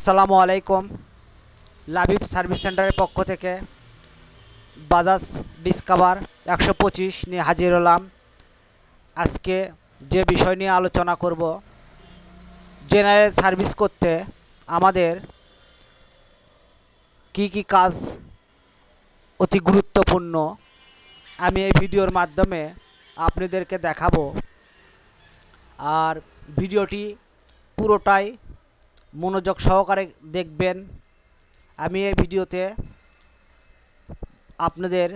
আসসালামু আলাইকুম। লাবিব সার্ভিস সেন্টারের পক্ষ থেকে বাজাজ ডিসকভার 125 নিয়ে হাজির হলাম। আজকে যে বিষয় নিয়ে আলোচনা করব, জেনারেল সার্ভিস করতে আমাদের কি কি কাজ অতি গুরুত্বপূর্ণ, আমি এই ভিডিওর মাধ্যমে আপনাদেরকে দেখাবো। আর ভিডিওটি পুরোটাই মনোযোগ সহকারে দেখবেন। আমি এই ভিডিওতে আপনাদের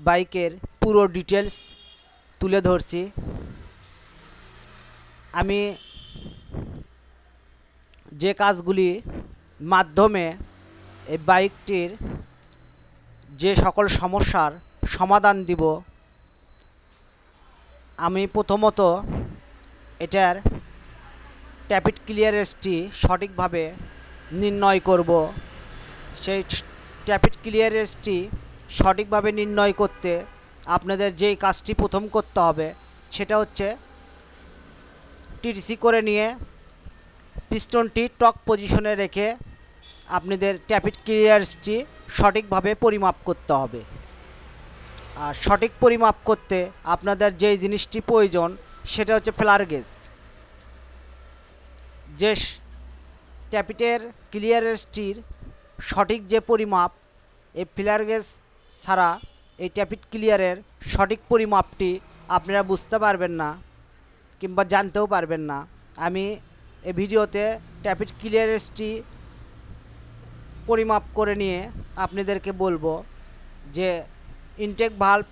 বাইকের পুরো ডিটেলস তুলে ধরছি। আমি যে কাজগুলি মাধ্যমে এই বাইকটির যে সকল সমস্যার সমাধান দিব, আমি প্রথমত এটার ট্যাপিট ক্লিয়ারেন্সটি সঠিকভাবে নির্ণয় করব। সেই ট্যাপিট ক্লিয়ারেন্সটি সঠিকভাবে নির্ণয় করতে আপনাদের যেই কাজটি প্রথম করতে হবে সেটা হচ্ছে টিটিসি করে নিয়ে পিস্টনটি টক পজিশনে রেখে আপনাদের ট্যাপিট ক্লিয়ারেন্সটি সঠিকভাবে পরিমাপ করতে হবে। আর সঠিক পরিমাপ করতে আপনাদের যেই জিনিসটি প্রয়োজন সেটা হচ্ছে ফ্লার গেজ। যে ট্যাপিটের ক্লিয়ারেন্সটির সঠিক যে পরিমাপ, এই ফ্লার গেজ ছাড়া এই ট্যাপিট ক্লিয়ারের সঠিক পরিমাপটি আপনারা বুঝতে পারবেন না কিংবা জানতেও পারবেন না। আমি এই ভিডিওতে ট্যাপিট ক্লিয়ারেন্সটি পরিমাপ করে নিয়ে আপনাদেরকে বলবো যে ইনটেক ভাল্ব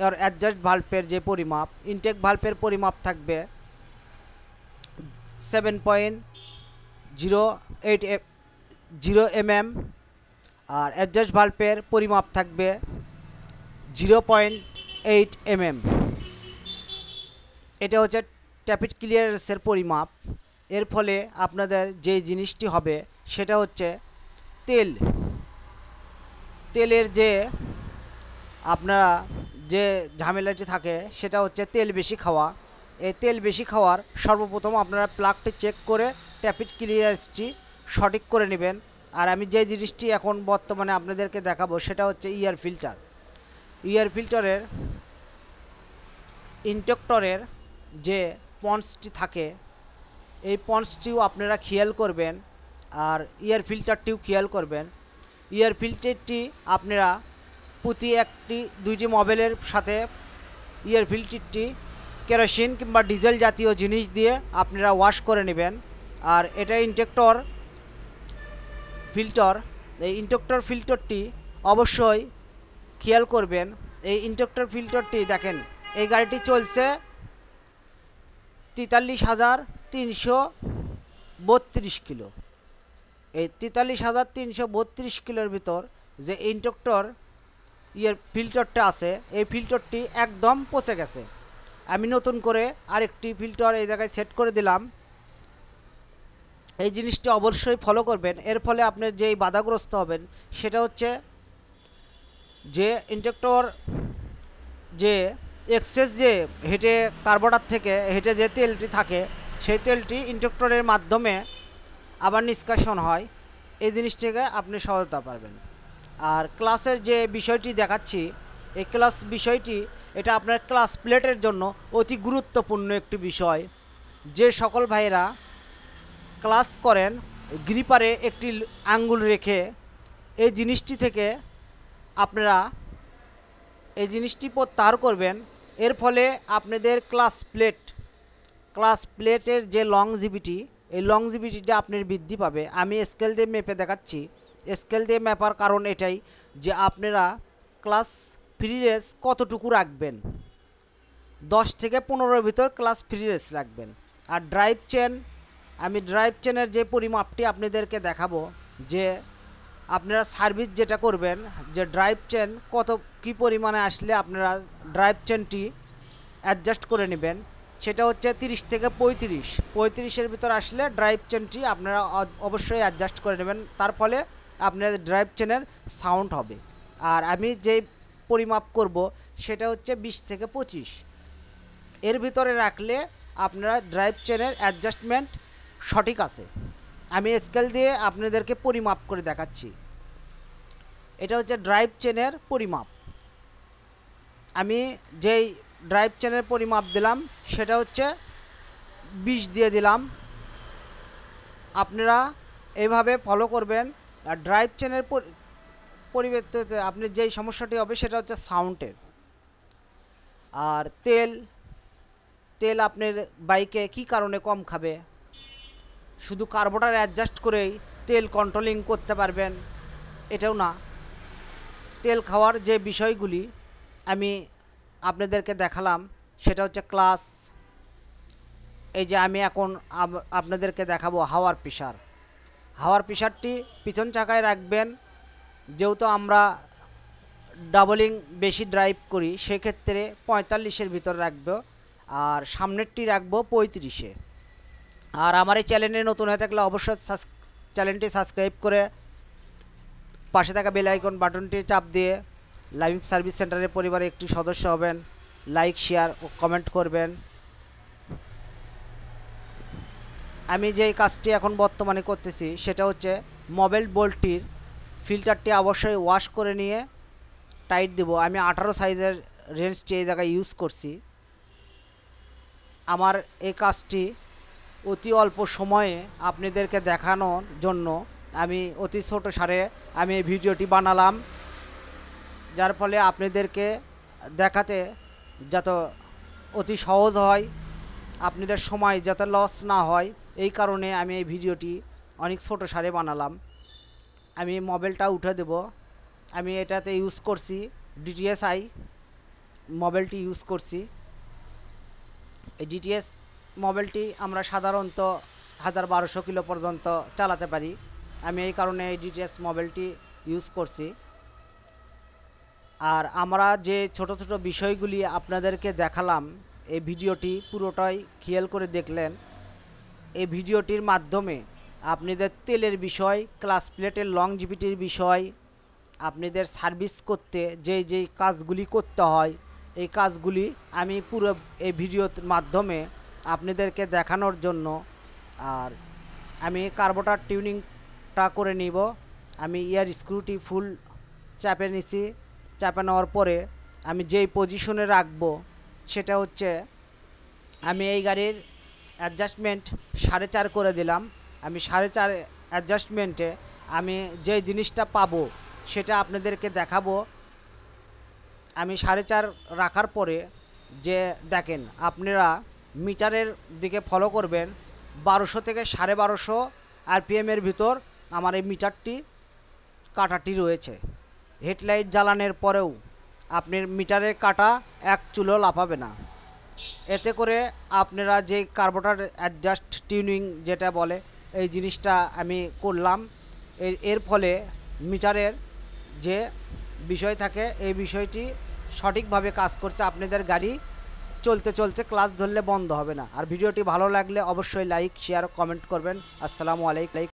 আর অ্যাডজাস্ট ভাল্বের যে পরিমাপ, ইনটেক ভাল্বের পরিমাপ থাকবে 7.080 mm আর অ্যাডজাস্ট ভাল্বের পরিমাপ থাকবে 0.8 mm। এটা হচ্ছে ট্যাপিট ক্লিয়ারেন্সের পরিমাপ। এর ফলে আপনাদের যে জিনিসটি হবে সেটা হচ্ছে তেলের যে আপনারা যে ঝামেলাটি থাকে সেটা হচ্ছে তেল বেশি খাওয়া। এই তেল বেশি খাওয়ার সর্বপ্রথম আপনারা প্লাগটি চেক করে ট্যাপিট ক্লিয়ারেন্সটি সঠিক করে নেবেন। আর আমি যে জিনিসটি এখন বর্তমানে আপনাদেরকে দেখাবো সেটা হচ্ছে এয়ার ফিল্টার। এয়ার ফিল্টারের ইনটেক্টরের যে পন্সটি থাকে এই পন্সটিও আপনারা খেয়াল করবেন, আর এয়ার ফিল্টারটিও খেয়াল করবেন। এয়ার ফিল্টারটি আপনারা প্রতি দুইটি মোবাইলের সাথে এয়ার ফিল্টারটি কেরোসিন কিংবা ডিজেল জাতীয় জিনিস দিয়ে আপনারা ওয়াশ করে নেবেন। আর এটা ইনটেক্টর ফিল্টার, এই ইনটেক্টর ফিল্টারটি অবশ্যই খেয়াল করবেন। এই ইনটেক্টর ফিল্টারটি দেখেন, এই গাড়িটি চলছে 43,332 কিলো। এই 43,332 কিলোর ভিতর যে ইনটেক্টর ইয়ার ফিল্টারটা আছে এই ফিল্টারটি একদম পচে গেছে। আমি নতুন করে আরেকটি ফিল্টার এই জায়গায় সেট করে দিলাম। এই জিনিসটি অবশ্যই ফলো করবেন। এর ফলে আপনি যেই বাধাগ্রস্ত হবেন সেটা হচ্ছে যে ইনটেক্টর যে এক্সেস যে হেঁটে কার্বোরেটর থেকে হেঁটে যে তেলটি থাকে সেই তেলটি ইনটেক্টরের মাধ্যমে আবার নিষ্কাশন হয়। এই জিনিসটিকে আপনি সহায়তা পারবেন। আর ক্লাসের যে বিষয়টি দেখাচ্ছি, এই ক্লাস বিষয়টি এটা আপনার ক্লাস প্লেটের জন্য অতি গুরুত্বপূর্ণ একটি বিষয়। যে সকল ভাইয়েরা ক্লাস করেন গ্রিপারে একটি আঙ্গুল রেখে এই জিনিসটি থেকে আপনারা এই জিনিসটি প্রত্যাহার করবেন। এর ফলে আপনাদের ক্লাস প্লেটের যে লংজিভিটি, এই লংজিভিটিটা আপনার বৃদ্ধি পাবে। আমি স্কেল দিয়ে মেপে দেখাচ্ছি। স্কেল দিয়ে মেপার কারণ এটাই যে আপনারা ক্লাস ফ্রি রেস কতটুকু রাখবেন, 10 থেকে 15-এর ভিতর ক্লাস ফ্রি রেস রাখবেন। আর ড্রাইভ চেন, আমি ড্রাইভ চেনের যে পরিমাপটি আপনাদেরকে দেখাবো, যে আপনারা সার্ভিস যেটা করবেন যে ড্রাইভ চেন কত কি পরিমাণে আসলে আপনারা ড্রাইভ চেনটি অ্যাডজাস্ট করে নেবেন সেটা হচ্ছে 30 থেকে 35-এর ভিতর আসলে ড্রাইভ চেনটি আপনারা অবশ্যই অ্যাডজাস্ট করে নেবেন। তার ফলে আপনাদের ড্রাইভ চেনের সাউন্ড হবে। আর আমি যেই পরিমাপ করব সেটা হচ্ছে 20 থেকে 25 এর ভিতরে রাখলে আপনারা ড্রাইভ চেনের অ্যাডজাস্টমেন্ট সঠিক আছে। আমি স্কেল দিয়ে আপনাদেরকে পরিমাপ করে দেখাচ্ছি। এটা হচ্ছে ড্রাইভ চেনের পরিমাপ। আমি যেই ড্রাইভ চেনের পরিমাপ দিলাম সেটা হচ্ছে 20 দিয়ে দিলাম। আপনারা এইভাবে ফলো করবেন। আর ড্রাইভ চেনের পরিবর্তে আপনি যেই সমস্যাটি হবে সেটা হচ্ছে সাউন্ডের। আর তেল আপনার বাইকে কি কারণে কম খাবে, শুধু কার্বোরেটর অ্যাডজাস্ট করেই তেল কন্ট্রোলিং করতে পারবেন এটাও না। তেল খাওয়ার যে বিষয়গুলি আমি আপনাদেরকে দেখালাম সেটা হচ্ছে ক্লাস। এই যে আমি এখন আপনাদেরকে দেখাবো হাওয়ার প্রেশার। হাওয়ার প্রেশারটি পিছন চাকায় রাখবেন, যেহেতু আমরা ডাবলিং বেশি ড্রাইভ করি সেক্ষেত্রে 45-এর ভিতর রাখবো, আর সামনেরটি রাখবো 35-এ। আর আমার এই চ্যানেলে নতুন হয়ে থাকলে অবশ্যই চ্যানেলটি সাবস্ক্রাইব করে পাশে থাকা বেল আইকন বাটনটি চাপ দিয়ে লাইভ সার্ভিস সেন্টারের পরিবারে একটি সদস্য হবেন। লাইক, শেয়ার ও কমেন্ট করবেন। আমি যেই কাজটি এখন বর্তমানে করতেছি সেটা হচ্ছে মোবাইল বোল্টটির ফিল্টারটি অবশ্যই ওয়াশ করে নিয়ে টাইট দেব। আমি 18 সাইজের রেঞ্জটি এই জায়গায় ইউজ করছি। আমার এই কাজটি অতি অল্প সময়ে আপনাদেরকে দেখানোর জন্য আমি অতি ছোট সারে আমি এই ভিডিওটি বানালাম, যার ফলে আপনাদেরকে দেখাতে যাতে অতি সহজ হয়, আপনাদের সময় যাতে লস না হয়, এই কারণে আমি এই ভিডিওটি অনেক ছোট সারে বানালাম। আমি মোবাইলটা উঠে দেব। আমি এটাতে ইউজ করছি DTSI মোবাইলটি ইউজ করছি। এই DTS মোবাইলটি আমরা সাধারণত 1200 কিলো পর্যন্ত চালাতে পারি। আমি এই কারণে এই DTS মোবাইলটি ইউজ করছি। আর আমরা যে ছোট ছোট বিষয়গুলি আপনাদেরকে দেখালাম, এই ভিডিওটি পুরোটাই খেয়াল করে দেখলেন। এই ভিডিওটির মাধ্যমে আপনাদের তেলের বিষয়, ক্লাস প্লেটের লংজিভিটির বিষয়, আপনাদের সার্ভিস করতে যেই কাজগুলি করতে হয় এই কাজগুলি আমি পুরো এই ভিডিওর মাধ্যমে আপনাদেরকে দেখানোর জন্য। আর আমি কার্বোরেটর টিউনিংটা করে নিব। আমি এয়ার স্ক্রুটি ফুল চাপে নিছি। চাপে নেওয়ার পরে আমি যেই পজিশনে রাখবো সেটা হচ্ছে আমি এই গাড়ির অ্যাডজাস্টমেন্ট 4.5 করে দিলাম। আমি 4.5 অ্যাডজাস্টমেন্টে আমি যেই জিনিসটা পাবো সেটা আপনাদেরকে দেখাবো। আমি 4.5 রাখার পরে যে দেখেন আপনারা মিটারের দিকে ফলো করবেন, 1200 থেকে 1250 RPM-এর ভিতর আমার এই মিটারটি কাটাটি রয়েছে। হেডলাইট জ্বালানোর পরেও আপনার মিটারের কাটা এক চুলো লাফাবে না। এতে করে আপনারা যে কার্বোরেটর অ্যাডজাস্ট টিউনিং যেটা বলে এই জিনিসটা আমি করলাম। এর ফলে মিটারের যে বিষয় থাকে এই বিষয়টি সঠিকভাবে কাজ করছে। আপনাদের গাড়ি চলতে চলতে ক্লাস ধরলে বন্ধ হবে না। আর ভিডিওটি ভালো লাগলে অবশ্যই লাইক, শেয়ার, কমেন্ট করবেন। আসসালামু আলাইকুম।